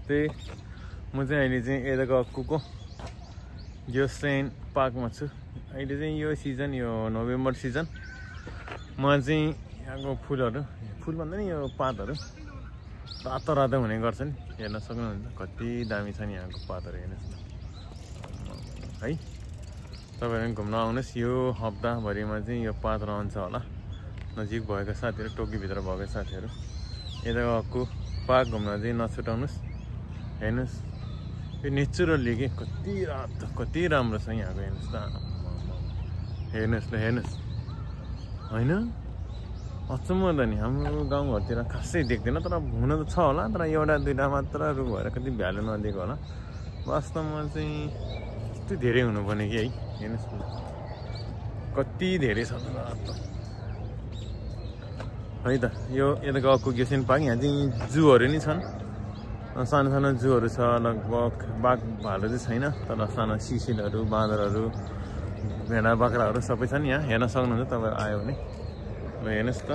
नमस्ते म चाहिँ अहिले चाहिँ यताको अक्कुको यो सेन पार्कमा छु अहिले चाहिँ यो सिजन यो नोभेम्बर सिजन म चाहिँ यहाँको फुल भन्दा नि यो पातहरू रातो रातो हुने गर्छ नि हेर्न सक्नुहुन्छ कति दामी छ नि यहाँको पातहरू हेर्नुहोस् न है तपाईहरु घुम्न आउनुहोस् यो हप्ताभरिमा चाहिँ यो पात रहन्छ होला नजिक भएका साथीहरू टोकीभित्र भएका साथीहरू यताको अक्कु पार्क घुम्न चाहिँ नछुटाउनुहोस् हेर्नुहोस् यो नेचुरली के कति राम्रो छ यहाँको हेर्नुहोस् त हेर्नुहोस् हैन अचम्म त नि हाम्रो गाउँघरतिर खासै देख्दैन तर हुन त छ होला तर एउटा दुईटा मात्र रुख भएर कति भ्यालु नदिएको होला वास्तवमा चाहिँ यस्तो धेरै हुनुपर्ने कि है हेर्नुहोस् न कति धेरै छ है त यो यताको अक्कु गेसन पार्क यहाँ चाहिँ जूहरू नि छन् सानो सानो जूहरू छ लगभग बाघ भालु चाहिँ छैन तर सानो सिसिलहरू बाँदरहरू भेडा बाख्राहरू सबै छन् यहाँ हेर्न सक्नुहुन्छ तपाईहरु आयो भने ल हेर्नुहोस् त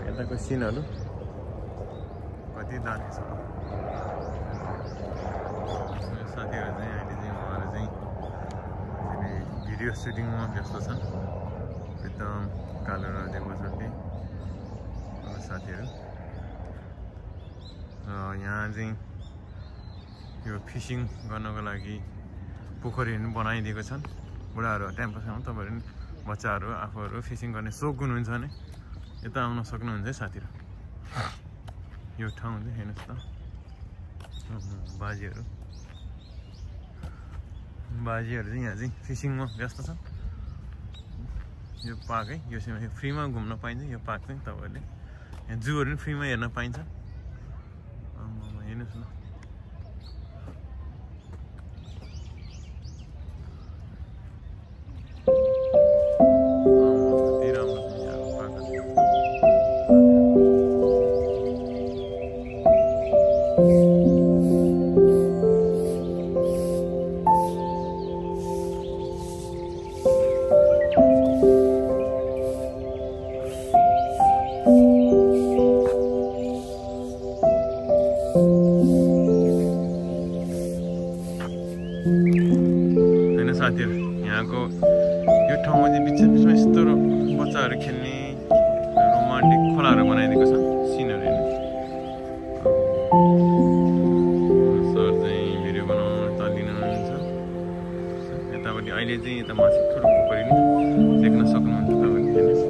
यताको सिनहरू कति दामी छ साथीहरू चाहिँ अहिले चाहिँ उहाँहरू चाहिँ भिडियो सुटिङमा व्यस्त छन् एकदम कालो रहेको छ कि साथीहरू यहाँ चाहिँ यो फिसिङ गर्नको लागि पोखरीहरू पनि बनाइदिएको छन् बुढाहरू टाइम पासमा तपाईहरु बच्चाहरू आफूहरू फिसिङ गर्ने सोख हुनुहुन्छ भने यता आउन सक्नुहुन्छ है साथीहरू यो ठाउँ चाहिँ हेर्नुहोस् त बाजेहरू चाहिँ यहाँ चाहिँ फिसिङमा व्यस्त छन् यो पार्क है यो चाहिँ फ्रीमा घुम्न पाइन्छ यो पार्क चाहिँ तपाईहरुले यहाँ जूहरू पनि फ्रीमा हेर्न पाइन्छ हेर्नुहोस् न साथीहरू यहाँको यो ठाउँमा चाहिँ बिचमा यस्तो बच्चाहरू खेल्ने रोमान्टिक खोलाहरू बनाइदिएको छ सिनहरू हेर्नु सर चाहिँ भिडियो बनाउनु चलिनुहुन्छ यतापट्टि अहिले चाहिँ यता माथि ठुलो पोखरी नि देख्न सक्नुहुन्छ तपाईँले हेर्नुहोस्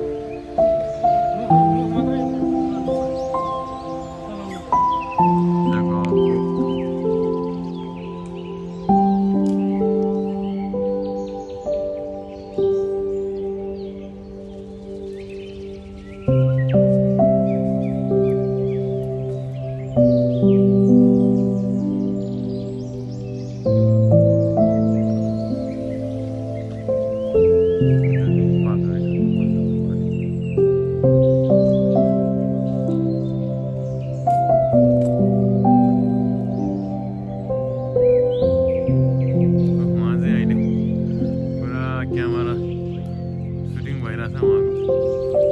क्यामेरा सुटिङ भइरहेछ उहाँको